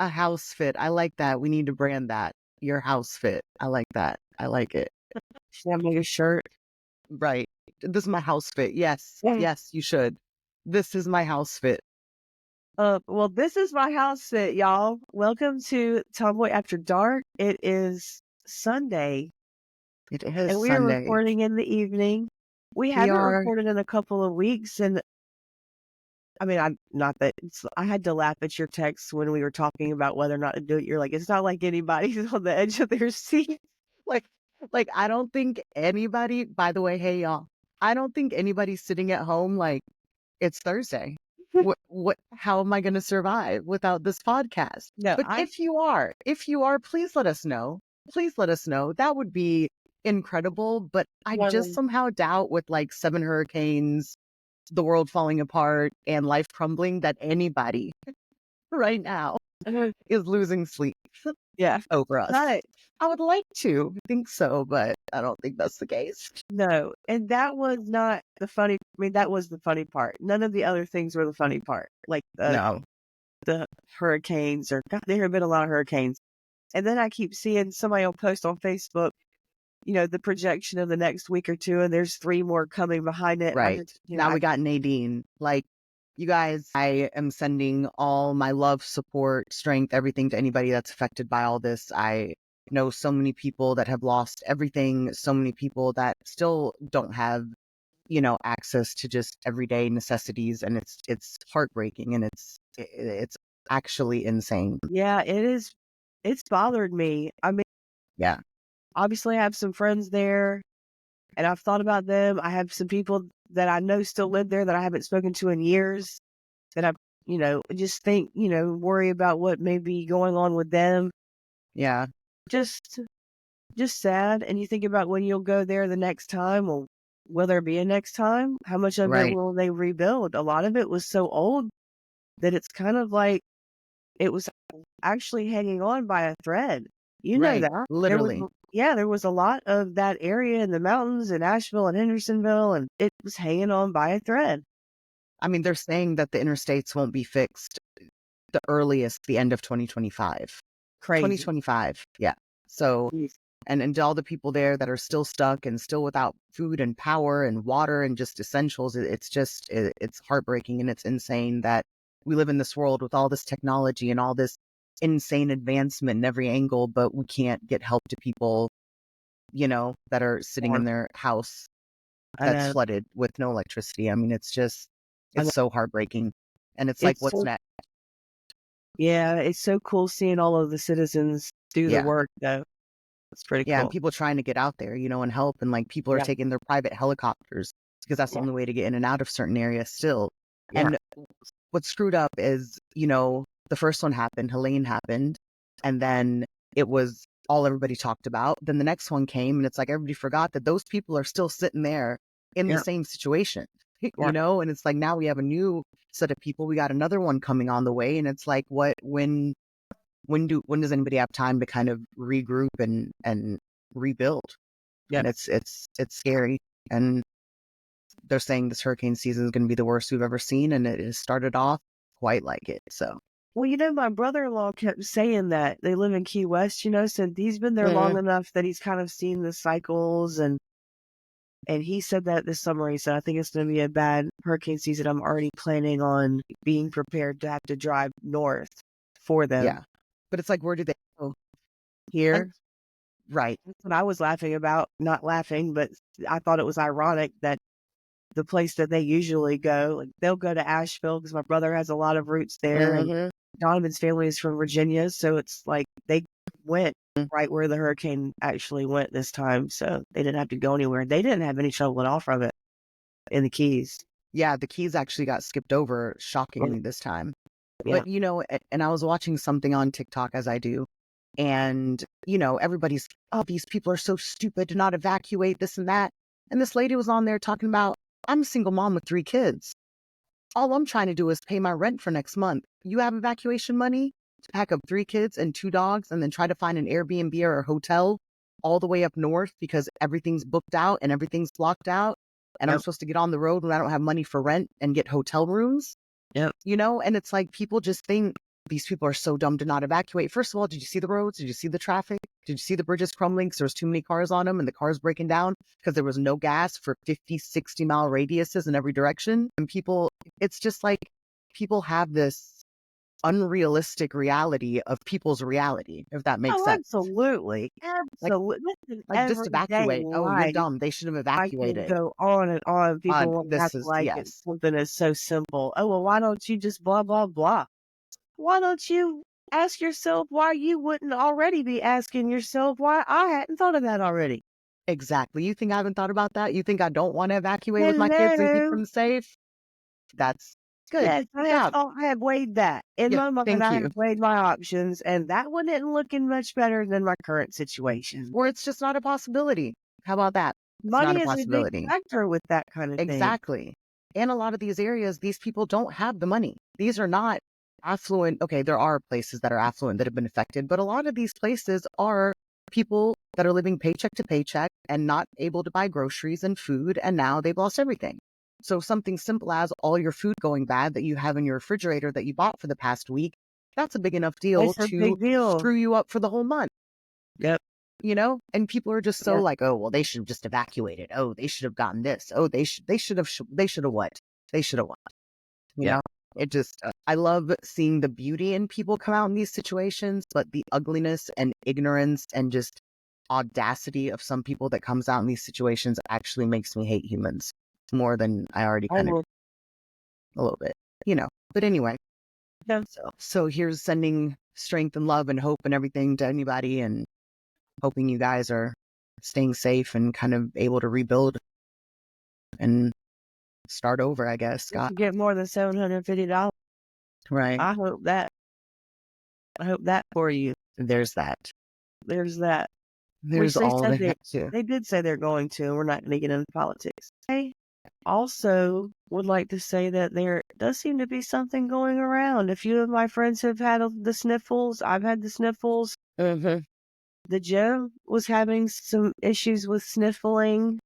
A house fit. I like that. We need to brand that. Your house fit. I like that. I like it. Should I make a shirt? Right. This is my house fit. Yes. Yeah. Yes, you should. This is my house fit. Well, this is my house fit, y'all. Welcome to Tomboy After Dark. It is Sunday, It is and we are Sunday. recording in the evening. We We haven't are. recorded in a couple of weeks, and I mean, I'm not that I had to laugh at your text when we were talking about whether or not to do it. You're like, it's not like anybody's on the edge of their seat. Like, I don't think anybody, by the way, hey y'all, I don't think anybody's sitting at home like it's Thursday. How am I going to survive without this podcast? No, But if you are, please let us know. Please let us know. That would be incredible. But I just somehow doubt with like 7 hurricanes, the world falling apart and life crumbling that anybody right now is losing sleep yeah, over us. right. I would like to think so, but I don't think that's the case. No, and that was not the funny. I mean, that was the funny part. None of the other things were the funny part, like No. the hurricanes or God, there have been a lot of hurricanes. And then I keep seeing somebody will post on Facebook, the projection of the next week or two, and there's 3 more coming behind it. Right. Now we got Nadine. Like, you guys, I am sending all my love, support, strength, everything to anybody that's affected by all this. I know so many people that have lost everything, so many people that still don't have, access to just everyday necessities. And it's heartbreaking and it's actually insane. Yeah, it is. It's bothered me. I mean, Yeah. obviously I have some friends there and I've thought about them. I have some people that I know still live there that I haven't spoken to in years that I, just think, worry about what may be going on with them. Yeah. Just sad. And you think about when you'll go there the next time. Well, will there be a next time? How much of it will they rebuild? A lot of it was so old that it's kind of like it was actually hanging on by a thread. You know that. Literally. There was a lot of that area in the mountains in Asheville and Hendersonville, and it was hanging on by a thread. I mean, they're saying that the interstates won't be fixed the earliest, the end of 2025. Crazy. 2025. Yeah. So, and all the people there that are still stuck and still without food and power and water and just essentials, it's heartbreaking and it's insane that we live in this world with all this technology and all this insane advancement in every angle, but we can't get help to people, that are sitting in their house that's flooded with no electricity. I mean, it's so heartbreaking. And it's like, what's next? Yeah, it's so cool seeing all of the citizens do the work, though. It's pretty cool. Yeah, and people trying to get out there, and help. And like people are taking their private helicopters because that's the only way to get in and out of certain areas still. Yeah. And what's screwed up is, the first one happened, Helene happened, and then it was all everybody talked about. Then the next one came and it's like everybody forgot that those people are still sitting there in the same situation, and it's like now we have a new set of people. We got another one coming on the way. And it's like, when does anybody have time to kind of regroup and rebuild? Yeah. And it's scary. And they're saying this hurricane season is going to be the worst we've ever seen. And it has started off quite like it. So. Well, my brother-in-law kept saying that they live in Key West, so he's been there long enough that he's kind of seen the cycles and he said that this summer, he said, I think it's going to be a bad hurricane season. I'm already planning on being prepared to have to drive north for them. Yeah. But it's like, where do they go? Here. Right. That's what I was laughing about. Not laughing, but I thought it was ironic that the place that they usually go, like they'll go to Asheville because my brother has a lot of roots there. And Donovan's family is from Virginia. So it's like they went right where the hurricane actually went this time. So they didn't have to go anywhere. They didn't have any trouble at all from it in the Keys. Yeah, the Keys actually got skipped over shockingly this time. Yeah. But, and I was watching something on TikTok as I do. And, everybody's, these people are so stupid to not evacuate this and that. And this lady was on there talking about, I'm a single mom with 3 kids. All I'm trying to do is pay my rent for next month. You have evacuation money to pack up 3 kids and 2 dogs and then try to find an Airbnb or a hotel all the way up north because everything's booked out and everything's blocked out. And I'm supposed to get on the road when I don't have money for rent and get hotel rooms. Yep. And it's like people just think these people are so dumb to not evacuate. First of all, did you see the roads? Did you see the traffic? Did you see the bridges crumbling because there was too many cars on them and the cars breaking down because there was no gas for 50, 60-mile radiuses in every direction? And people, it's just like people have this unrealistic reality of people's reality, if that makes Oh, sense. absolutely. Like, Absolutely. Listen, just everyday evacuate. Oh, you're life, dumb. They should have I can evacuated. go on and on. People want to This act is, like it's yes, something that's so simple. Oh, well, why don't you just blah, blah, blah? Why don't you ask yourself why you wouldn't already be asking yourself why I hadn't thought of that already? exactly. You think I haven't thought about that? You think I don't want to evacuate with my kids and keep Hello. them safe? That's good. Yes, Good job. I have weighed that. In Yeah, my mind, thank I you. have weighed my options, and that one isn't looking much better than my current situation. Or it's just not a possibility. How about that? It's not Money a is a big possibility. factor with that kind of thing. Exactly. And a lot of these areas, these people don't have the money. These are not affluent. Okay, there are places that are affluent that have been affected, but a lot of these places are people that are living paycheck to paycheck and not able to buy groceries and food, and now they've lost everything. So something simple as all your food going bad that you have in your refrigerator that you bought for the past week, that's a big enough deal That's a to big deal. screw you up for the whole month. Yep. And people are just so Yeah. like, oh, well, they should have just evacuated. Oh, they should have gotten this. Oh, they should have what? They should have what? You Yeah. know, it just, I love seeing the beauty in people come out in these situations, but the ugliness and ignorance and just audacity of some people that comes out in these situations actually makes me hate humans more than I already kind of Almost. a little bit, but anyway, Yeah. so here's sending strength and love and hope and everything to anybody, and hoping you guys are staying safe and kind of able to rebuild and start over, I guess, If Scott. you get more than $750, Right. I hope that. I hope that for you. There's that. There's that. There's Which they all of said that too. they did say they're going to. We're not going to get into politics. I also would like to say that there does seem to be something going around. A few of my friends have had the sniffles. I've had the sniffles. Mm-hmm. The gym was having some issues with sniffling.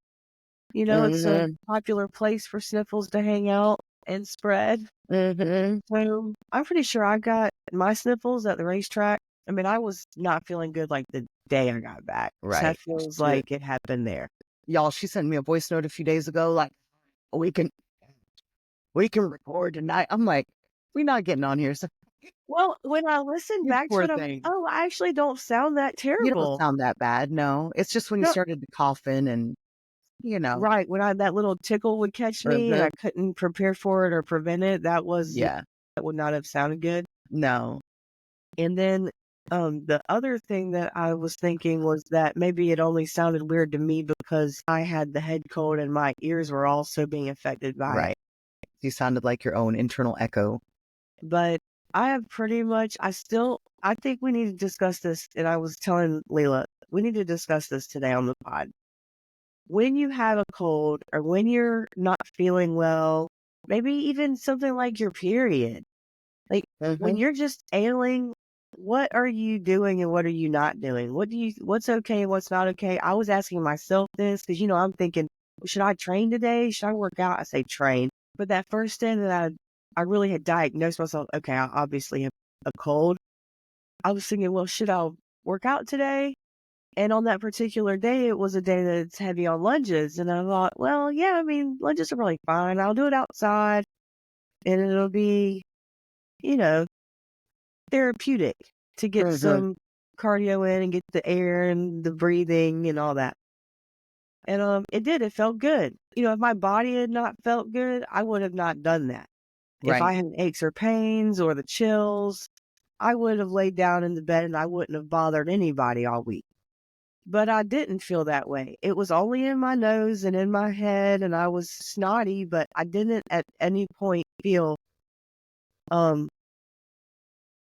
It's a Mm-hmm. popular place for sniffles to hang out and spread. Mm-hmm. So I'm pretty sure I got my sniffles at the racetrack. I mean, I was not feeling good like the day I got back. So that Right. feels like it happened there. Y'all, she sent me a voice note a few days ago, like, we can record tonight. I'm like, we're not getting on here. So Well, when I listen you back to poor it, I'm like, thing. oh, I actually don't sound that You don't terrible. sound that bad. No, it's just when you No, started coughing and, right. When that little tickle would catch me and I couldn't prepare for it or prevent it, that yeah, would not have sounded good. no. And then the other thing that I was thinking was that maybe it only sounded weird to me because I had the head cold and my ears were also being affected by it. Right. You sounded like your own internal echo. But I have pretty much, I think we need to discuss this. And I was telling Lila, we need to discuss this today on the pod. When you have a cold or when you're not feeling well, maybe even something like your period, like when you're just ailing, what are you doing and what are you not doing? What's okay and what's not okay? I was asking myself this because, I'm thinking, should I train today? Should I work out? I say train. But that first day that I really had diagnosed myself, okay, I obviously have a cold. I was thinking, well, should I work out today? And on that particular day, it was a day that's heavy on lunges. And I thought, well, yeah, I mean, lunges are probably fine. I'll do it outside and it'll be, you know, therapeutic to get some cardio in and get the air and the breathing and all that. And it did. It felt good. If my body had not felt good, I would have not done that. If I Right. had aches or pains or the chills, I would have laid down in the bed and I wouldn't have bothered anybody all week. But I didn't feel that way. It was only in my nose and in my head and I was snotty, but I didn't at any point feel,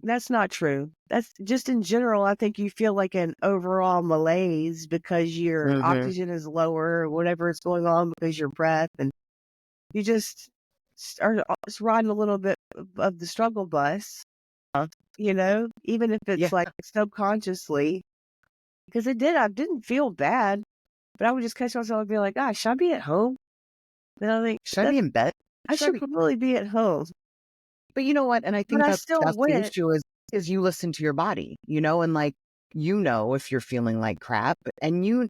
that's not true. That's just in general, I think you feel like an overall malaise because your oxygen is lower or whatever is going on because your breath and you just are riding a little bit of the struggle bus, even if Yeah. it's like subconsciously, because I didn't feel bad, but I would just catch myself and be like, gosh, should I be at home? And I think Should I be in bed? I should probably be at home, But you know what? And I but think I that's still the went. issue is is you listen to your body, and like, if you're feeling like crap, and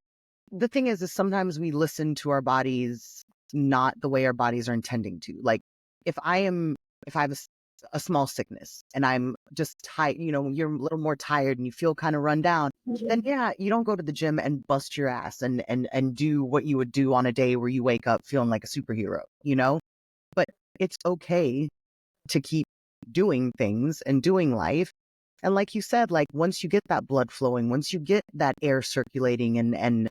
the thing is sometimes we listen to our bodies not the way our bodies are intending to. Like, if I have a small sickness and I'm just tired, you're a little more tired and you feel kind of run down, then yeah, you don't go to the gym and bust your ass and do what you would do on a day where you wake up feeling like a superhero, but it's okay to keep doing things and doing life. And like you said, like, once you get that blood flowing, once you get that air circulating and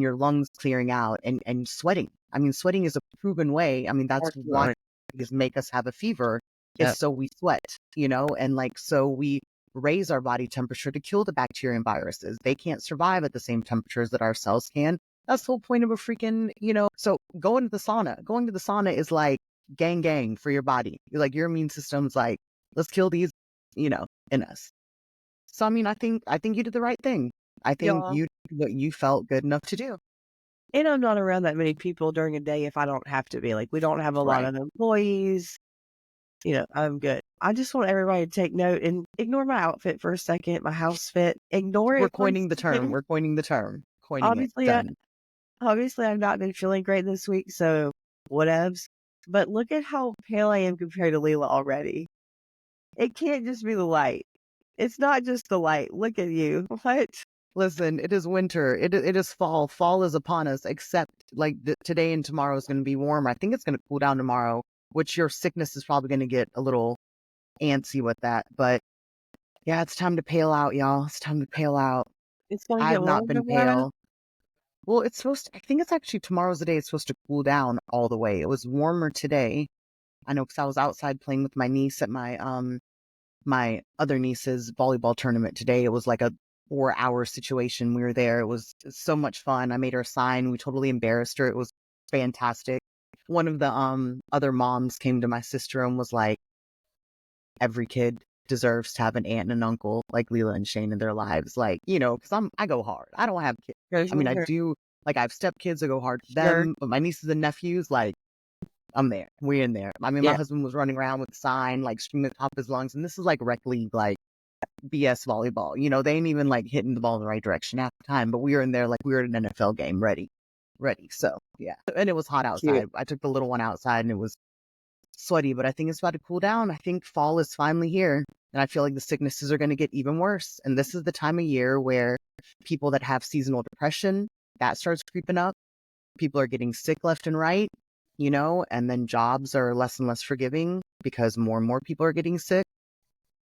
your lungs clearing out and sweating. I mean, sweating is a proven way. I mean, that's why these make us have a fever, is so we sweat, and like, so we raise our body temperature to kill the bacteria and viruses. They can't survive at the same temperatures that our cells can. That's the whole point of a freaking, so going to the sauna is like gang for your body. Like, your immune system's like, let's kill these, in us. So, I mean, I think you did the right thing. I think Yeah. you did what you felt good enough to do. And I'm not around that many people during a day if I don't have to be. Like, we don't have a lot Right. of employees. I'm good. I just want everybody to take note and ignore my outfit for a second, my house fit. Ignore We're it for a coining the term. second. We're coining the term. Coining it. Obviously, Done. I've not been feeling great this week, so whatevs. But look at how pale I am compared to Lila already. It can't just be the light. It's not just the light. Look at you. What? Listen, it is winter. It is fall. Fall is upon us, except like today and tomorrow is going to be warmer. I think it's going to cool down tomorrow, which your sickness is probably going to get a little antsy with that. But yeah, it's time to pale out, y'all. It's time to pale out. It's going to I've get not warmer been tomorrow? pale. Well, I think it's actually tomorrow's the day it's supposed to cool down all the way. It was warmer today. I know, because I was outside playing with my niece at my other niece's volleyball tournament today. It was like a 4-hour situation. We were there. It was so much fun. I made her a sign. We totally embarrassed her. It was fantastic. One of the other moms came to my sister and was like, every kid deserves to have an aunt and an uncle like Leela and Shane in their lives. Like, because I go hard. I don't have kids. I mean, I do, like, I have stepkids that go hard for them, but my nieces and nephews, like, I'm there. We're in there. I mean, my husband was running around with a sign, like, screaming at the top of his lungs. And this is like rec league, like BS volleyball. They ain't even like hitting the ball in the right direction half the time. But we were in there like we were at an NFL game, ready. So yeah. And it was hot outside. Cute. I took the little one outside and it was sweaty, but I think it's about to cool down. I think fall is finally here. And I feel like the sicknesses are going to get even worse. And this is the time of year where people that have seasonal depression, that starts creeping up. People are getting sick left and right, and then jobs are less and less forgiving because more and more people are getting sick.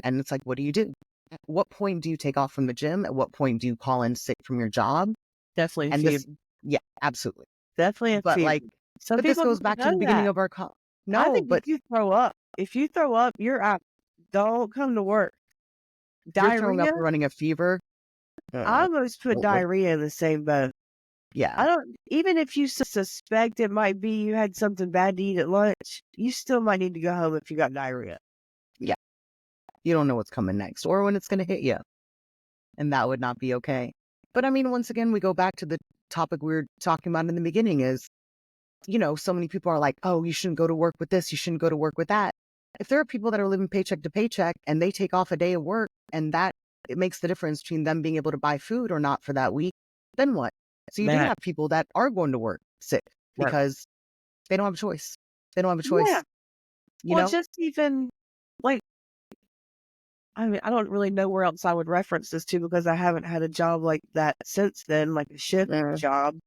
And it's like, what do you do? At what point do you take off from the gym? At what point do you call in sick from your job? Definitely a And fever. yeah, absolutely. Definitely a But fever. like, Some but this people goes don't back to the know beginning that. of our I No, think but if you throw up, you're out. Don't come to work. if you're throwing up Diarrhea? and running a fever, I almost put diarrhea in the same boat. yeah, Even if you suspect it might be you had something bad to eat at lunch, you still might need to go home if you got diarrhea. yeah. You don't know what's coming next or when it's going to hit you. And that would not be okay. But I mean, once again, we go back to the topic we were talking about in the beginning is, so many people are like, oh, you shouldn't go to work with this. You shouldn't go to work with that. If there are people that are living paycheck to paycheck and they take off a day of work and that it makes the difference between them being able to buy food or not for that week, then what? So you do have people that are going to work sick because they don't have a choice. They don't have a choice. Yeah. Well, just even like, I mean, I don't really know where else I would reference this to because I haven't had a job like that since then, like a shift job.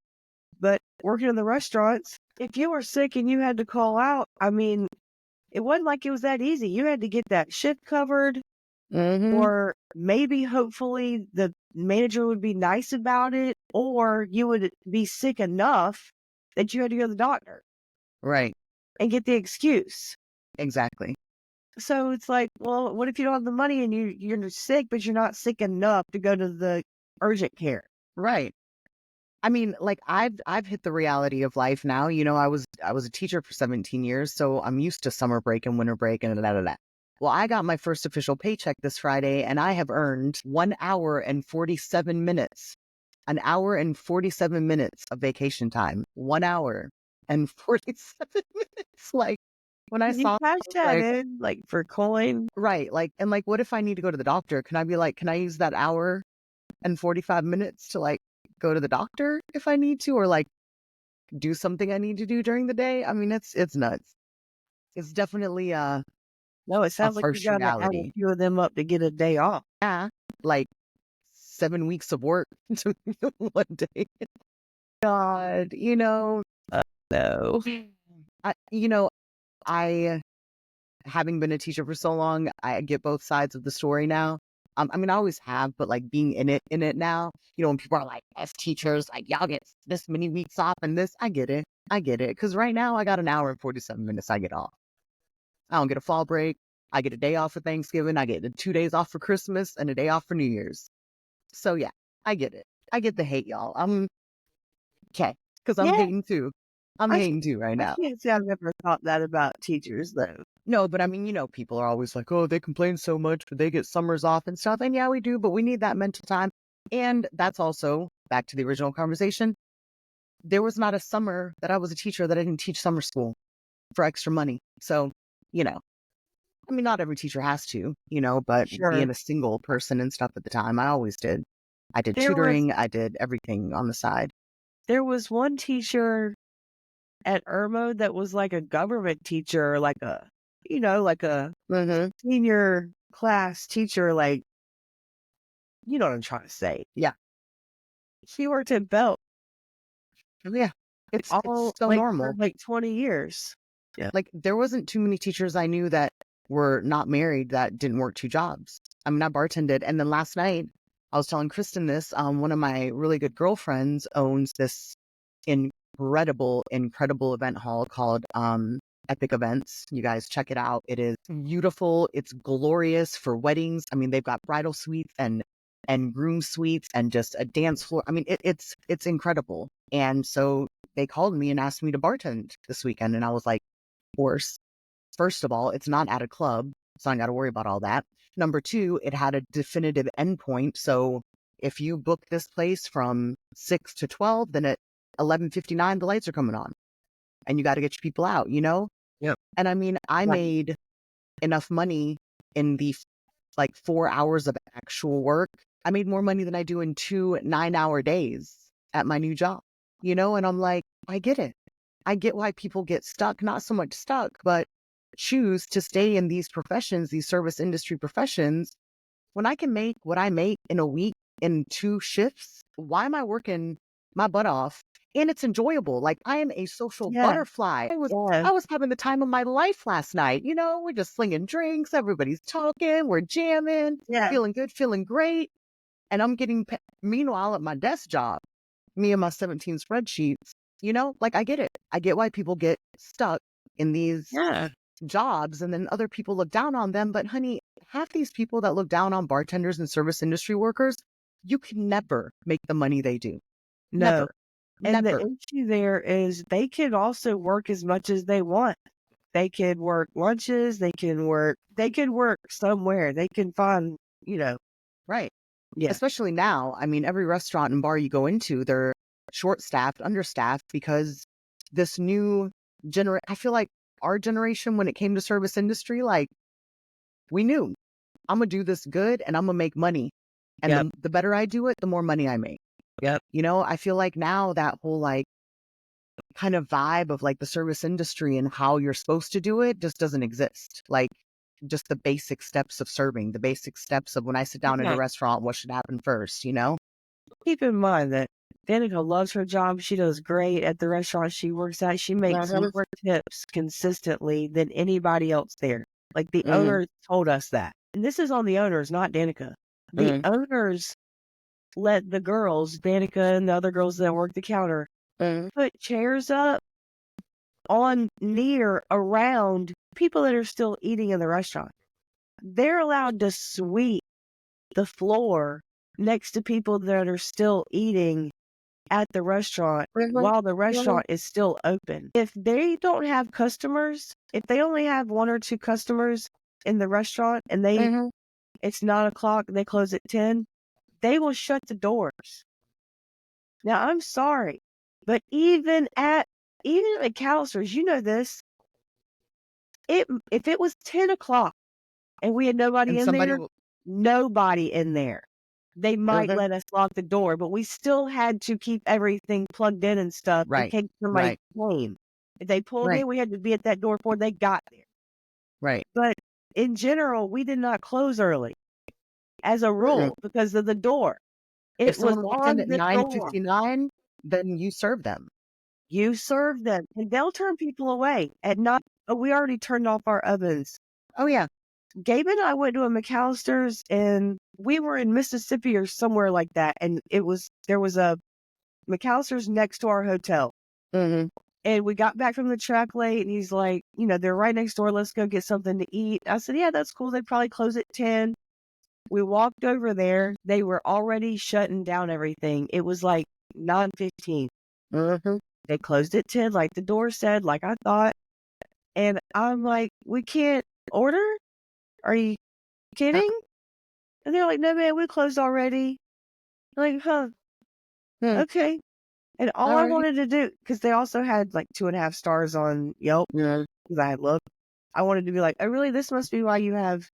But working in the restaurants, if you were sick and you had to call out, I mean, it wasn't like it was that easy. You had to get that shift covered, or maybe hopefully the manager would be nice about it, or you would be sick enough that you had to go to the doctor. Right. And get the excuse. Exactly. So it's like, well, what if you don't have the money and you're sick, but you're not sick enough to go to the urgent care? Right. I mean, like I've hit the reality of life now. I was a teacher for 17 years, so I'm used to summer break and winter break and da. Well, I got my first official paycheck this Friday and I have earned 1 hour and 47 minutes. An hour and 47 minutes of vacation time. 1 hour and 47 minutes. Like, when I You saw it, cash I was that like, in, like, for coin. right, like, and like, what if I need to go to the doctor? Can I be like, can I use that hour and 45 minutes to like go to the doctor if I need to, or like do something I need to do during the day? I mean, it's nuts. It's definitely No, it a sounds like you harsh gotta add a reality. few of them up to get a day off. Yeah, like 7 weeks of work to one day. God, No. I, I having been a teacher for so long, I get both sides of the story now. I mean, I always have, but like being in it now, when people are like, as teachers, like y'all get this many weeks off and this, I get it. I get it. Cause right now I got an hour and 47 minutes I get off. I don't get a fall break. I get a day off for Thanksgiving. I get the 2 days off for Christmas and a day off for New Year's. So yeah, I get it. I get the hate, y'all. I'm okay. Cause I'm Yeah, hating too. I'm I c hating too right I now. can't say I've ever thought that about teachers, though. No, but I mean, people are always like, oh, they complain so much, but they get summers off and stuff. And yeah, we do, but we need that mental time. And that's also back to the original conversation. There was not a summer that I was a teacher that I didn't teach summer school for extra money. So, you know, I mean, not every teacher has to, but Sure. being a single person and stuff at the time, I always did. I did There was tutoring. I did everything on the side. there was one teacher at Irmo that was like a government teacher, like like a Mm-hmm. senior class teacher, like, you know what I'm trying to say. Yeah. She worked at Belt Yeah. It's all so like for normal. like 20 years. Yeah. Like, there wasn't too many teachers I knew that were not married that didn't work two jobs. I mean, I bartended. And then last night, I was telling Kristin this. One of my really good girlfriends owns this incredible event hall called Epic Events. You guys check it out. It is beautiful. It's glorious for weddings. I mean, they've got bridal suites and groom suites and just a dance floor. I mean, it's incredible. And so they called me and asked me to bartend this weekend. And I was like, course, first of all, it's not at a club, so I got to worry about all that. Number two, it had a definitive endpoint. So if you book this place from 6 to 12, then at 11:59, the lights are coming on and you got to get your people out. Yep. And I mean, I Right. made enough money in the like 4 hours of actual work. I made more money than I do in 2 9-hour days at my new job, and I'm like, I get it. I get why people get stuck, not so much stuck, but choose to stay in these professions, these service industry professions. When I can make what I make in a week in 2 shifts, why am I working my butt off? And it's enjoyable. Like, I am a social Yeah. butterfly. I was Yeah. I was having the time of my life last night. We're just slinging drinks, everybody's talking, we're jamming, Yeah. feeling good, feeling great. And I'm getting meanwhile at my desk job, me and my 17 spreadsheets, like, I get it. I get why people get stuck in these Yeah. jobs and then other people look down on them. But honey, half these people that look down on bartenders and service industry workers, you can never make the money they do. No. Never. And the Never. issue there is they could also work as much as they want. They could work lunches, they could work somewhere. They can find, Right. yeah. Especially now. I mean, every restaurant and bar you go into, they're short staffed, understaffed because this new I feel like our generation, when it came to service industry, like, we knew I'm gonna do this good and I'm gonna make money. And Yep. the better I do it, the more money I make. Yep. I feel like now that whole like kind of vibe of like the service industry and how you're supposed to do it just doesn't exist. Like, just the basic steps of serving, the basic steps of when I sit down at a Yeah. restaurant, what should happen first? Keep in mind that Danica loves her job. She does great at the restaurant she works at. She makes Mhm. more tips consistently than anybody else there. Like the Mhm. owners told us that. And this is on the owners, not Danica. The Mhm. owners let the girls, Danica and the other girls that work the counter, Mhm. put chairs up on near around people that are still eating in the restaurant. They're allowed to sweep the floor next to people that are still eating at the restaurant Mhm. while the Mhm. restaurant is still open. If they don't have customers, if they only have one or two customers in the restaurant and Mhm. it's 9 o'clock, they close at 10, they will shut the doors. Now I'm sorry, but even at McAllister's, you know this, If it was 10 o'clock and we had nobody And in somebody there, will nobody in there. They might Mhm. let us lock the door, but we still had to keep everything plugged in and stuff in Right. case somebody Right. came. If they pulled Right. in, we had to be at that door before they got there. Right. But in general, we did not close early as a Mm-mm. rule because of the door. If It was someone walked in on at the door. 9:59, then you serve them. You serve them, and they'll turn people away at not. Oh, we already turned off our ovens. Oh, yeah. Gabe and I went to a McAllister's, and we were in Mississippi or somewhere like that, and there was a McAllister's next to our hotel. Mhm. And we got back from the track late, and he's like, they're right next door. Let's go get something to eat. I said, yeah, that's cool. They probably close at 10. We walked over there. They were already shutting down everything. It was like 9:15. Mhm. They closed at 10, like the door said, like I thought. And I'm like, we can't order? Are you Uh, kidding? And they're like, no, man, we closed already. I'm like, huh, hmm. okay. And all I Alright. wanted to do, because they also had like 2.5 stars on Yelp, Yeah. because I had looked, I wanted to be like, oh, really? This must be why you have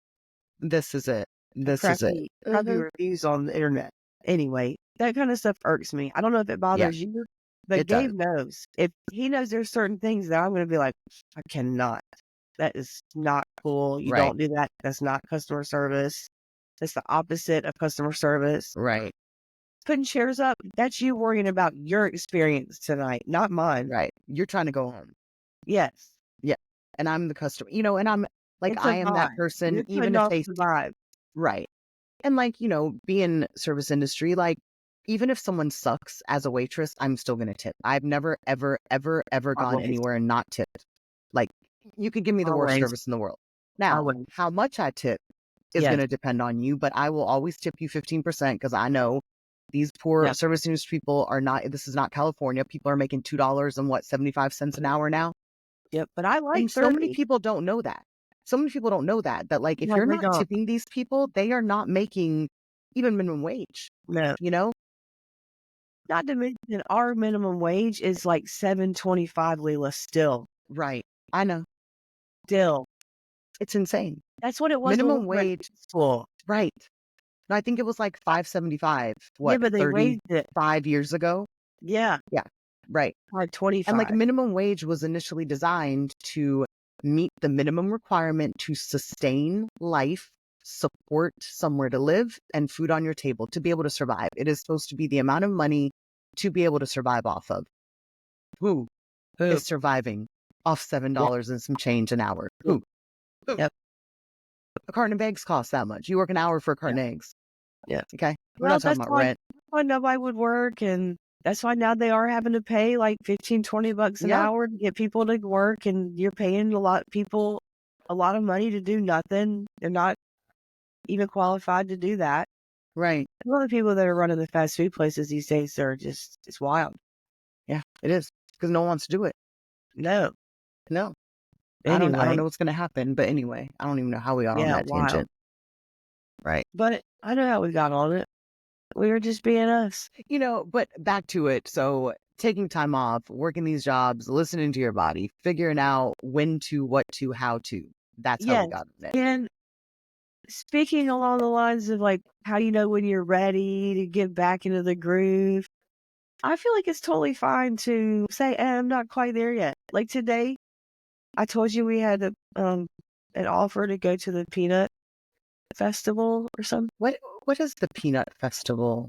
This is it. This is it. crappy Mhm. reviews on the internet. Anyway, that kind of stuff irks me. I don't know if it Yeah, bothers you, but it does. Gabe knows. If he knows there's certain things that I'm going to be like, I cannot. That is not cool. You Right. don't do that. That's not customer service. That's the opposite of customer service. Right. Putting chairs up, that's you worrying about your experience tonight, not mine. Right. You're trying to go home. Yes. Yeah. And I'm the customer, and I'm like, It's a I am that vibe. person, You're even putting if off they the vibe. right. And like, being service industry, like, even if someone sucks as a waitress, I'm still gonna tip. I've never, ever, ever, ever gone Always. anywhere and not tipped. Like, you could give me the worst Always. service in the world. Now, Always. how much I tip is Yes. gonna depend on you, but I will always tip you 15% because I know these poor Yeah. service industry people are not, this is not California. People are making $2 and 75 cents an hour now. Yep. But I like And so many 30. people don't know that. So many people don't know that, like, if No, you're they not don't. tipping these people, they are not making even minimum wage, No. you know? Not to mention our minimum wage is like $7.25, Lila, still. Right. I know. Still. It's insane. That's what it was when we Minimum were in wage. school. Right. And I think it was like 5.75, Yeah, what, but they raised it. 35 years ago? Yeah. Yeah. Right. Like And like 25. minimum wage was initially designed to meet the minimum requirement to sustain life, support somewhere to live, and food on your table to be able to survive. It is supposed to be the amount of money to be able to survive off of. Who Who? is surviving off Yeah. $7 and some change an hour? Who? Who? Yep. A carton of eggs costs that much. You work an hour for a Yeah. carton of eggs. Yeah. Okay. We're Well, not talking about rent. that's why nobody would work, and that's why now they are having to pay like 15, $20 an Yeah. hour to get people to work, and you're paying people a lot of money to do nothing. They're not even qualified to do that. Right. A lot of people that are running the fast food places these days are just, it's wild. Yeah, it is. Because no one wants to do it. No. No. I don't Anyway, know what's gonna happen, but anyway, I don't even know how we got on yeah, that wild. tangent. Right. But I know how we got on it. We were just being us. But back to it. So taking time off, working these jobs, listening to your body, figuring out when to, what to, how to. That's how we Yes. got on it. And speaking along the lines of like how you know when you're ready to get back into the groove, I feel like it's totally fine to say, I'm not quite there yet. Like today, I told you we had an offer to go to the peanut festival or something. What is the peanut festival?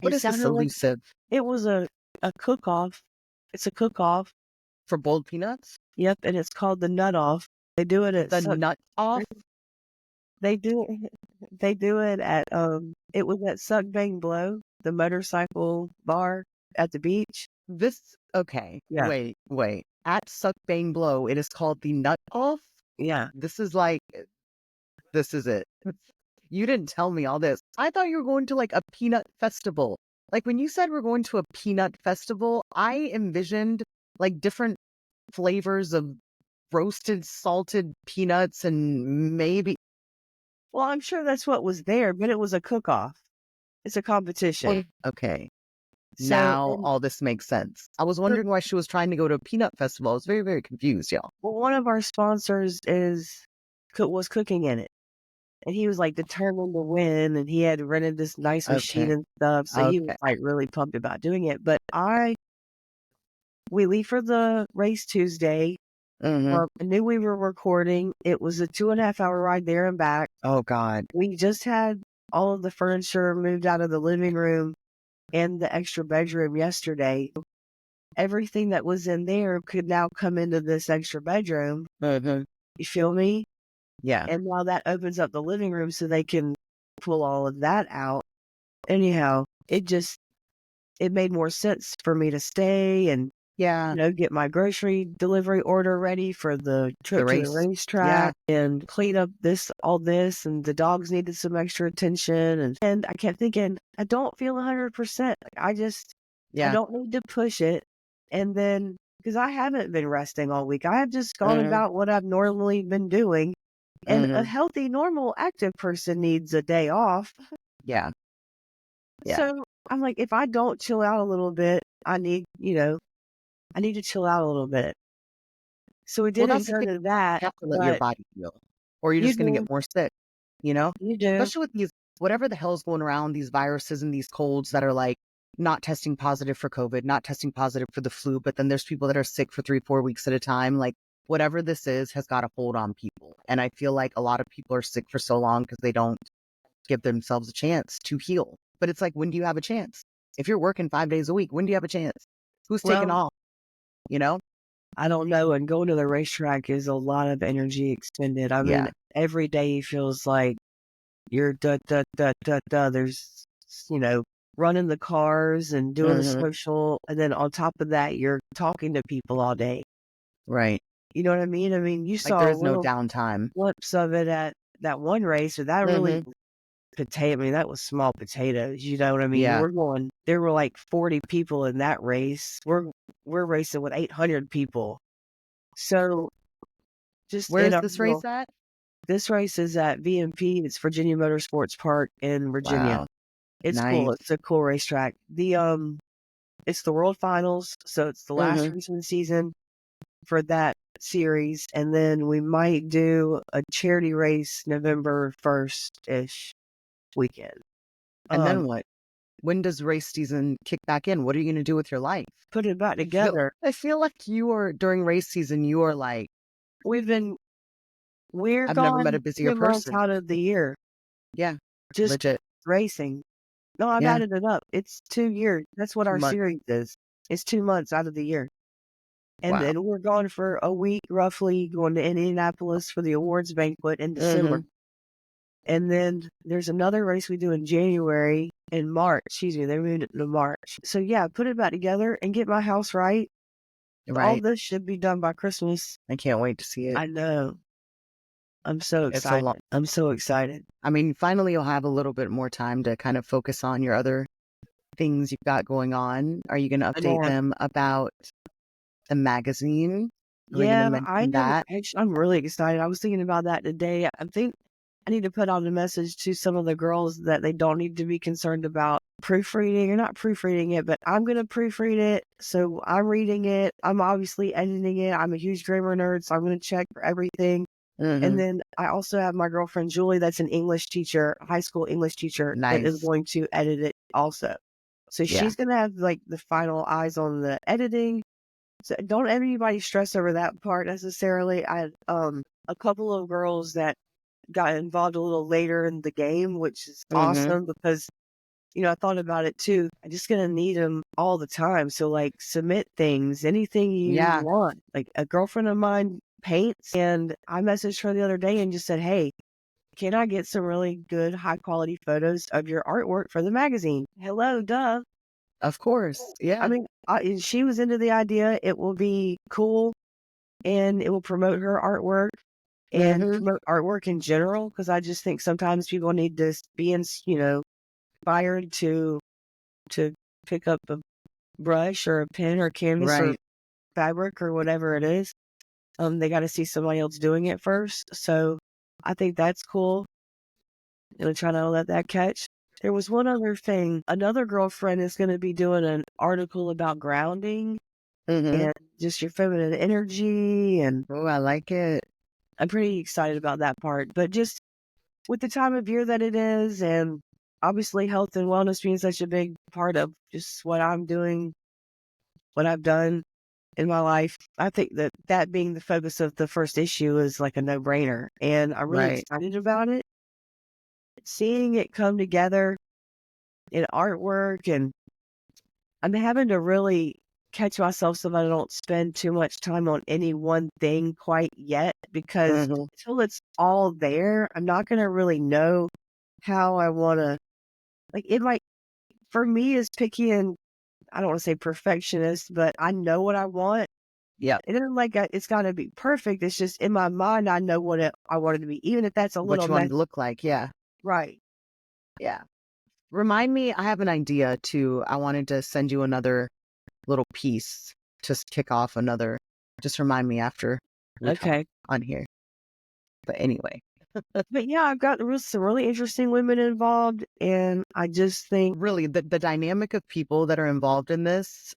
What It is this sounded like elusive it was a cook-off. It's a cook-off. for boiled peanuts? Yep, and it's called the Nut Off. They do it at The nut off? they do it they do it at it was at Suck Bang Blow, the motorcycle bar at the beach. Okay. Yeah. Wait. At Suck Bang Blow, it is called the nut off? Yeah. This is it. You didn't tell me all this. I thought you were going to like a peanut festival. Like when you said we're going to a peanut festival, I envisioned like different flavors of roasted salted peanuts and maybe Well, I'm sure that's what was there, but it was a cook-off. It's a competition. okay. So, Now and all this makes sense. I was the wondering why she was trying to go to a peanut festival. I was very, very confused, y'all. well, one of our sponsors was cooking in it, and he was, like, determined to win, and he had rented this nice machine Okay. and stuff, so he was, Okay. like, really pumped about doing it, but we leave for the race Tuesday. Mm-hmm. I knew we were recording. It was a 2.5-hour ride there and back. Oh God. We just had all of the furniture moved out of the living room and the extra bedroom yesterday. Everything that was in there could now come into this extra bedroom. Mm-hmm. You feel me? Yeah. And while that opens up the living room so they can pull all of that out, anyhow, it made more sense for me to stay and, Yeah. get my grocery delivery order ready for the The trip to the race. Yeah. racetrack and clean up all this, and the dogs needed some extra attention. And I kept thinking, I don't feel 100%. I Yeah. don't need to push it. And then, because I haven't been resting all week, I have just gone Mm-hmm. about what I've normally been doing. And a Mm-hmm. healthy, normal, active person needs a day off. Yeah. Yeah. So I'm like, if I don't chill out a little bit, I need to chill out a little bit. So we Well, didn't that's the go thing. to that, You have to let your but body heal, or you're you just gonna do, get more sick, you know? you do. Especially with these whatever the hell's going around, these viruses and these colds that are like not testing positive for COVID, not testing positive for the flu, but then there's people that are sick for 3, 4 weeks at a time. Like whatever this is has got a hold on people. And I feel like a lot of people are sick for so long because they don't give themselves a chance to heal. But it's like, when do you have a chance? If you're working 5 days a week, when do you have a chance? Who's taking Well, off? You know? I don't know. And going to the racetrack is a lot of energy expended. I mean, Yeah. every day feels like you're There's, running the cars and doing the Hmm. social. And then on top of that, you're talking to people all day. Right. You know what I mean? I mean, you Like saw there a is no little downtime. glimpse of it at that one race, so that really Hmm. I mean, that was small potatoes, you know what I mean? Yeah. There were like 40 people in that race. We're racing with 800 people. So just Where in is a this real race at? this race is at VMP. It's Virginia Motorsports Park in Virginia. Wow. It's cool. Nice. It's a cool racetrack. It's the World Finals, so it's the last Hmm. race of the season for that series, and then we might do a charity race November 1st-ish weekend. And then Um, what? When does race season kick back in? What are you going to do with your life? put it back I feel, together. I feel like you are during race season. You are like, We've been we're I've never met a gone busier 2 months person. out of the year Yeah. just Legit. racing. No, I've Yeah. added it up. It's 2 years. That's what our 2 months. series is. It's 2 months out of the year. And Wow. then we're gone for a week, roughly, going to Indianapolis for the awards banquet in December. Hmm. And then there's another race we do in January and March. Excuse me, they moved it to March. So yeah, put it back together and get my house right. All Right. this should be done by Christmas. I can't wait to see it. I know. I'm so It's a long, excited. I'm so excited. I mean, finally you'll have a little bit more time to kind of focus on your other things you've got going on. Are you going to I update know. them about the magazine? Are we going to Yeah, I mention am. that? Actually, I'm really excited. I was thinking about that today. I think I need to put out a message to some of the girls that they don't need to be concerned about proofreading or not proofreading it, but I'm going to proofread it. So I'm reading it. I'm obviously editing it. I'm a huge grammar nerd, so I'm going to check for everything. And Hmm. then I also have my girlfriend Julie, that's an English teacher, high school English teacher, that is Nice. going to edit it also. So Yeah. she's going to have like the final eyes on the editing. So don't anybody stress over that part necessarily. I had a couple of girls that got involved a little later in the game, which is Hmm. awesome because I thought about it too. I'm just gonna need them all the time. So like submit things, anything you Yeah. want. Like a girlfriend of mine paints, and I messaged her the other day and just said, "Hey, can I get some really good high quality photos of your artwork for the magazine?" Hello, duh. Of course. I Yeah. mean, she was into the idea. It will be cool and it will promote her artwork and Hmm. promote artwork in general. Because I just think sometimes people need to be inspired to pick up a brush or a pen or canvas or Right. fabric or whatever it is. They got to see somebody else doing it first. So I think that's cool. Gonna try not to let that catch. There was one other thing. Another girlfriend is going to be doing an article about grounding and just your feminine energy. And Oh, I like it. I'm pretty excited about that part. But just with the time of year that it is, and obviously health and wellness being such a big part of just what I'm doing, what I've done in my life, I think that that being the focus of the first issue is like a no-brainer. And I'm really Right. excited about it. Seeing it come together in artwork, and I'm having to really catch myself so that I don't spend too much time on any one thing quite yet, because until it's all there, I'm not going to really know how I want to, like, it might, for me, is picky and I don't want to say perfectionist, but I know what I want. Yeah. It isn't like it's got to be perfect. It's just in my mind, I know I want it to be, even if that's a What little you want mess. it to look like. Yeah. Right. Yeah. Remind me, I have an idea too. I wanted to send you another little piece to kick off another. Just remind me after we talk Okay. on here. But anyway, But yeah, I've got some really interesting women involved, and I just think really the dynamic of people that are involved in this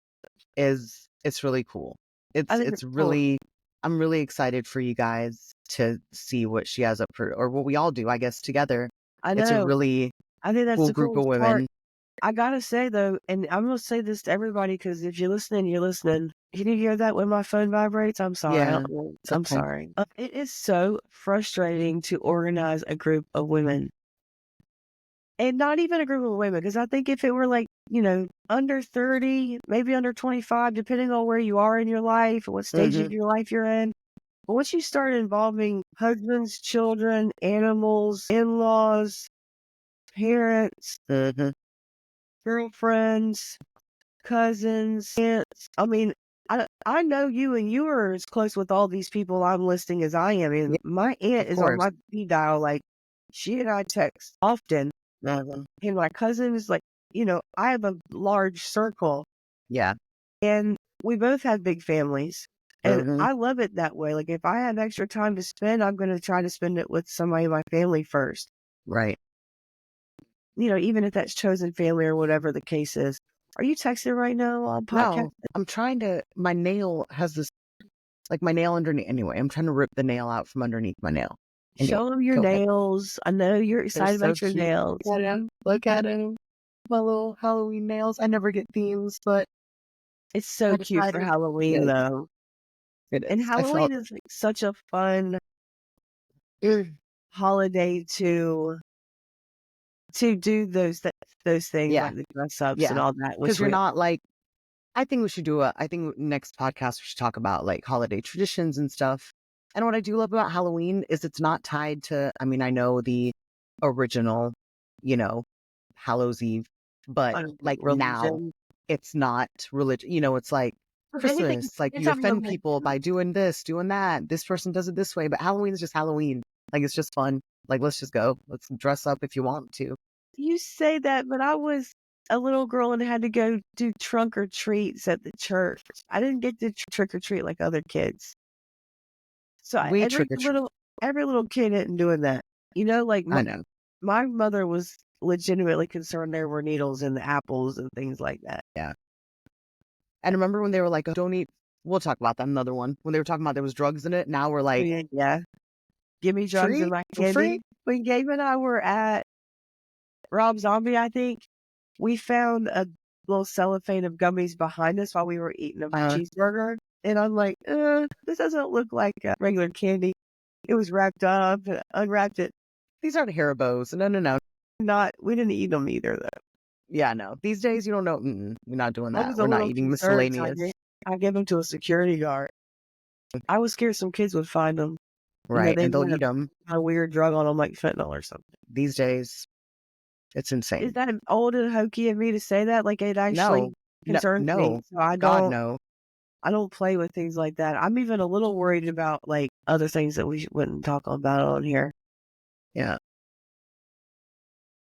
it's really cool. I think It's it's cool. really, I'm really excited for you guys to see what she has up for, or what we all do, I guess, together. I It's a know. really I think that's cool the group of coolest part. women. I gotta say though, and I'm gonna say this to everybody, because if you're listening, you're listening. Can you hear that when my phone vibrates? I'm sorry. Yeah, it's I'm okay. sorry. It is so frustrating to organize a group of women, and not even a group of women, because I think if it were like, under 30, maybe under 25, depending on where you are in your life or what stage of your life you're in. But once you start involving husbands, children, animals, in-laws, parents, girlfriends, cousins, aunts. I mean, I know you, and you are as close with all these people I'm listing as I am. Yeah, And my aunt of is on course. my speed dial. Like, she and I text often. Mhm. And my cousin is like, I have a large circle, Yeah. and we both have big families. And Mhm. I love it that way. Like, if I have extra time to spend, I'm going to try to spend it with somebody in my family first. Right. Even if that's chosen family or whatever the case is. Are you texting right now on podcast? No, I'm trying to, my nail has this, like my nail underneath. Anyway, I'm trying to rip the nail out from underneath my nail. Anyway, Show them your go ahead. nails. I know you're They're excited so about your cute. nails. Look at him. Look at him. My little Halloween nails. I never get themes, but It's so I cute for decided. Halloween, Yeah, though. it And is. I Halloween felt. is like such a fun holiday to do those things, Yeah, like the dress ups and yeah. all that, Because which you're we not like. I think we should do a. I think next podcast we should talk about like holiday traditions and stuff. And what I do love about Halloween is it's not tied to. I mean, I know the original, you know, Hallows Eve, but like now religion. it's not religion. It's like Anything, Christmas, like you anytime offend religion. people by doing this, doing that. This person does it this way, but Halloween is just Halloween. Like it's just fun. Like let's just go. Let's dress up if you want to. You say that, but I was a little girl and had to go do trunk or treats at the church. I didn't get to trick or treat like other kids. So We trick or treat. every little kid isn't doing that. Like I know. my mother was legitimately concerned there were needles in the apples and things like that. Yeah. And remember when they were like, oh, don't eat. We'll talk about that another one. When they were talking about there was drugs in it. Now we're like, Yeah. Give me drugs in free my for free. candy. When Gabe and I were at Rob Zombie, I think, we found a little cellophane of gummies behind us while we were eating a cheeseburger. And I'm like, this doesn't look like regular candy. It was wrapped up and unwrapped it. These aren't Haribo's. No. We didn't eat them either, though. Yeah, no. These days, you don't know. We're not doing I that. was a We're not little eating concerned, so miscellaneous. I gave them to a security guard. I was scared some kids would find them. Right. They And they'll had eat them. a weird drug on them, like fentanyl or something. These days, it's Is insane. that old and hokey of me to say that? Like, it actually concerns me. No. So God, no. I don't play with things like that. I'm even a little worried about like other things that we wouldn't talk about on here. Yeah.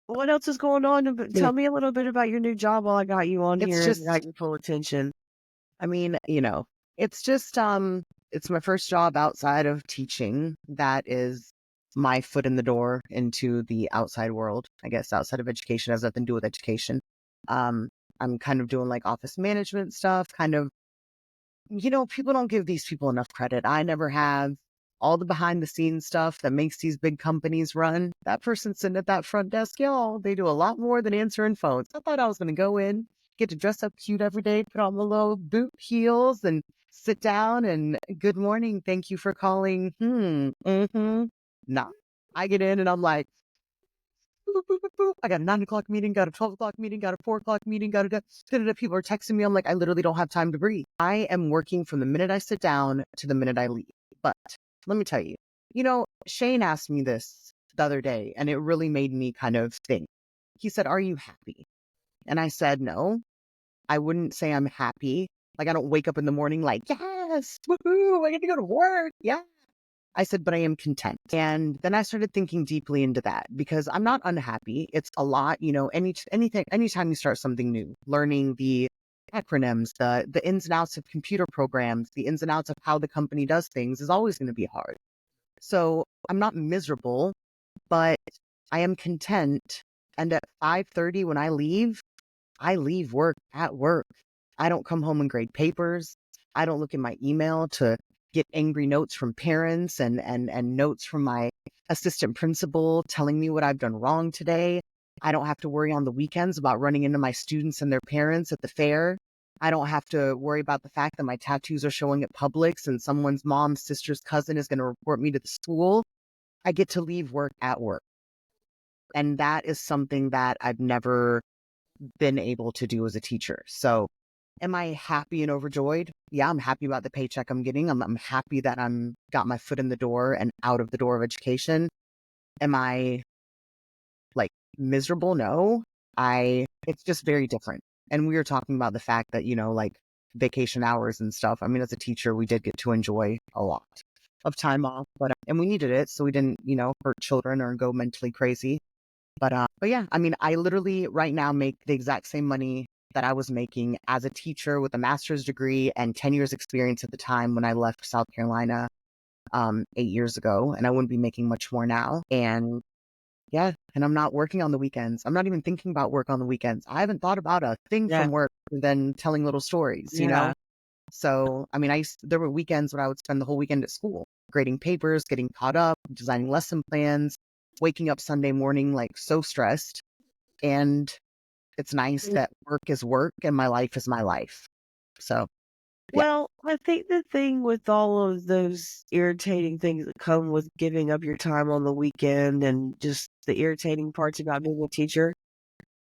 What else is going on? Tell me a little bit about your new job while I got you on It's here and just, got your full attention. I mean, it's just, it's my first job outside of teaching that is my foot in the door into the outside world. I guess outside of education has nothing to do with education. I'm kind of doing like office management stuff, kind of, people don't give these people enough credit. I never have. All the behind the scenes stuff that makes these big companies run. That person sitting at that front desk, y'all, they do a lot more than answering phones. I thought I was going to go in, get to dress up cute every day, put on the little boot heels and sit down and good morning. Thank you for calling. Nah, I get in and I'm like, boop, boop, boop, boop. I got a 9 o'clock meeting, got a 12 o'clock meeting, got a 4 o'clock meeting, got a people are texting me. I'm like, I literally don't have time to breathe. I am working from the minute I sit down to the minute I leave. But let me tell you, Shane asked me this the other day and it really made me kind of think. He said, "Are you happy?" And I said, "No, I wouldn't say I'm happy. Like, I don't wake up in the morning like, yes, woohoo, I get to go to work. Yeah." I said, "But I am content." And then I started thinking deeply into that because I'm not unhappy. It's a lot, anytime you start something new, learning the acronyms, the ins and outs of computer programs, the ins and outs of how the company does things is always going to be hard. So I'm not miserable, but I am content. And at 5:30 when I leave work at work. I don't come home and grade papers. I don't look at my email to get angry notes from parents and notes from my assistant principal telling me what I've done wrong today. I don't have to worry on the weekends about running into my students and their parents at the fair. I don't have to worry about the fact that my tattoos are showing at Publix and someone's mom's sister's cousin is going to report me to the school. I get to leave work at work. And that is something that I've never been able to do as a teacher. So am I happy and overjoyed? Yeah, I'm happy about the paycheck I'm getting. I'm happy that I'm got my foot in the door and out of the door of education. Am I like miserable? No. It's just very different. And we were talking about the fact that, like vacation hours and stuff. I mean, as a teacher, we did get to enjoy a lot of time off, and we needed it. So we didn't, hurt children or go mentally crazy. But yeah, I mean, I literally right now make the exact same money that I was making as a teacher with a master's degree and 10 years experience at the time when I left South Carolina 8 years ago, and I wouldn't be making much more now. And yeah, and I'm not working on the weekends. I'm not even thinking about work on the weekends. I haven't thought about a thing Yeah. from work other than telling little stories, Yeah. So, I mean, there were weekends when I would spend the whole weekend at school, grading papers, getting caught up, designing lesson plans, waking up Sunday morning, like so stressed. And it's nice that work is work and my life is my life. So, yeah. Well, I think the thing with all of those irritating things that come with giving up your time on the weekend and just the irritating parts about being a teacher,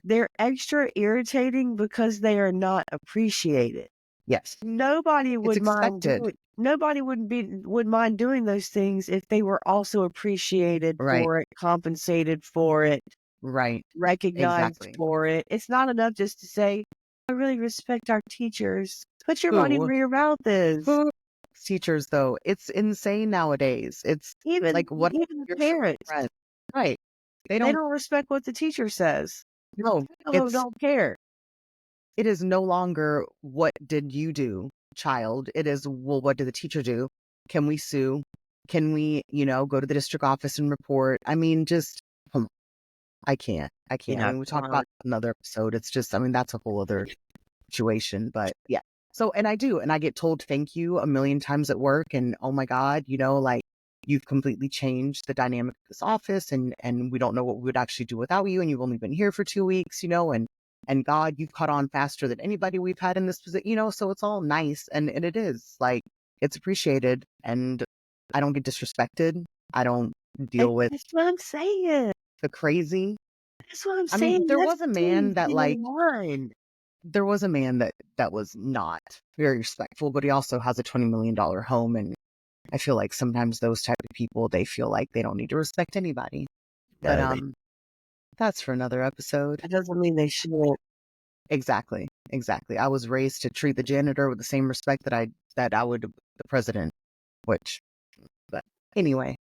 they're extra irritating because they are not appreciated. Yes. Nobody It's would mind expected. nobody would mind doing those things if they were also appreciated Right. for it, compensated for it, Right. recognized Exactly. for it. It's not enough just to say, "I really respect our teachers." Put your money Who? where your mouth is. Who? Teachers, though, it's insane nowadays. It's Even like, what even the your parents, friend? Right. They they don't don't respect what the teacher says. know. Some of 'em don't care. It is no longer what did you do, child? It is, well, what did the teacher do? Can we sue? Can we, go to the district office and report? I mean, just come on. I can't. I can't. I Yeah, mean, we talk come about on. another episode. It's just, I mean, that's a whole other situation, but yeah. So, and I do, and I get told thank you a million times at work and oh my God, like you've completely changed the dynamic of this office and we don't know what we would actually do without you. And you've only been here for 2 weeks, and God, you've caught on faster than anybody we've had in this position, so it's all nice. And it is like, it's appreciated and I don't get disrespected. I don't deal with That's what I'm saying. the crazy. That's what I'm I mean, saying. That's between the line. there was a man that was not very respectful, but he also has a $20 million home. And I feel like sometimes those type of people, they feel like they don't need to respect anybody. But No, that's for another episode. that doesn't mean they shouldn't. Exactly. I was raised to treat the janitor with the same respect that I would the president, but anyway.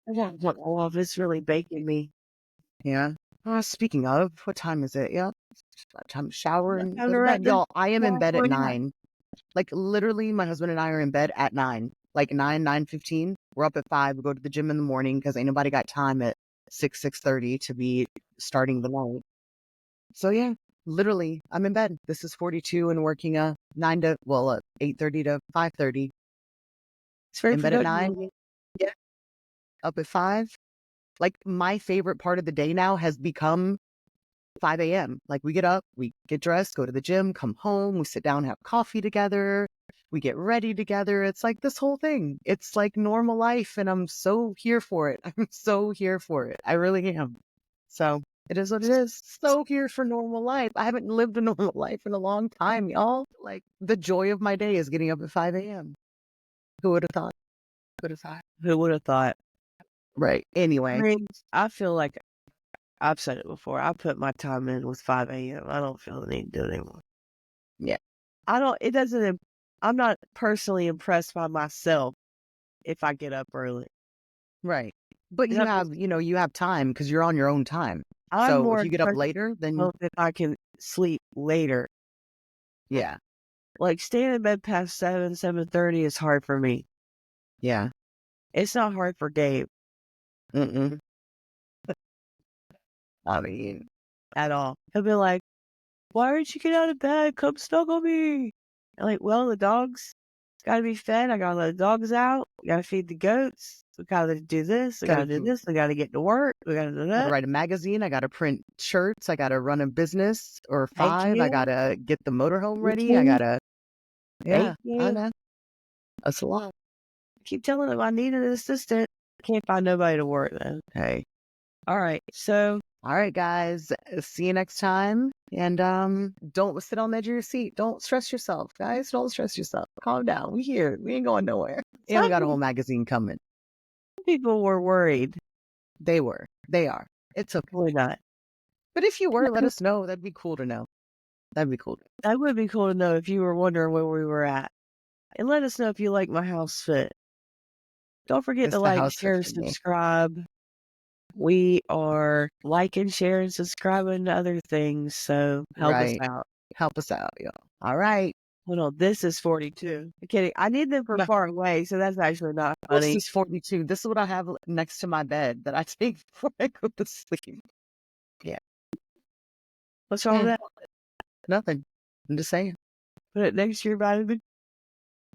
All of it's really baking me. Yeah. Speaking of, what time is it? Yeah. Time to shower and Time go to to wrap bed. this Y'all, I am in bed at one up. 9. Like literally my husband and I are in bed at 9. Like 9:15. We're up at 5. We go to the gym in the morning because ain't nobody got time at 6:30 to be starting the night. So yeah, literally, I'm in bed. This is 42 and working 8:30 to 5:30. It's very In bed at productive. 9. Yeah. Up at 5. Like, my favorite part of the day now has become 5 a.m. Like, we get up, we get dressed, go to the gym, come home, we sit down, have coffee together, we get ready together. It's like this whole thing. It's like normal life, and I'm so here for it. I'm so here for it. I really am. So it is what it is. So here for normal life. I haven't lived a normal life in a long time, y'all. Like, the joy of my day is getting up at 5 a.m. Who would have thought? Who would have thought? Who would have thought? Right. Anyway. I feel like I've said it before. I put my time in with 5 a.m. I don't feel the need to do it anymore. Yeah. I'm not personally impressed by myself if I get up early. Right. But you have time because you're on your own time. I'm So more if you get up impressed later, then if I can sleep later. yeah. Like staying in bed past 7:30 is hard for me. Yeah. It's not hard for Gabe Mm-mm. I mean, at all. He'll be like, "Why aren't you get out of bed? Come snuggle me." I'm like, "Well, the dogs gotta be fed. I gotta let the dogs out. We gotta feed the goats. We gotta do this. We gotta do this. We gotta get to work. We gotta do gotta that." write a magazine. I gotta print shirts. I gotta run a business or Thank 5. I you. gotta get the motorhome ready. Thank I gotta, yeah, you. I know. That's a lot. Keep telling them I need an assistant. Can't find nobody to work though. Hey. All right. So, All right, guys. See you next time. And don't sit on the edge of your seat. Don't stress yourself, guys. Don't stress yourself. Calm down. We here. We ain't going nowhere. And we got a whole magazine coming. people were worried. They were. They are. It's okay. Probably not. But if you were, let us know. That'd be cool to know. That'd be cool. That would be cool to know if you were wondering where we were at. And let us know if you like my house fit. Don't forget It's to the like, house share, fit for me. subscribe. We are liking, sharing, subscribing to other things. So help us out. Help us out, y'all. All right. Hold on. This is 42. I'm kidding. I need them for far away. So that's actually not funny. This is 42. This is what I have next to my bed that I take before I go to sleep. Yeah. What's wrong with that? Nothing. I'm just saying. Put it next to your vitamin.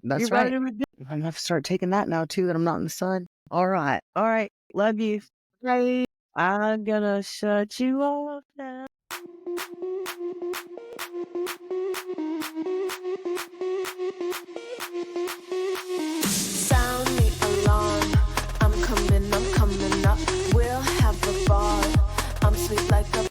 That's right. I'm going to have to start taking that now, too, that I'm not in the sun. All right. All right. Love you. Bye. I'm gonna shut you off now.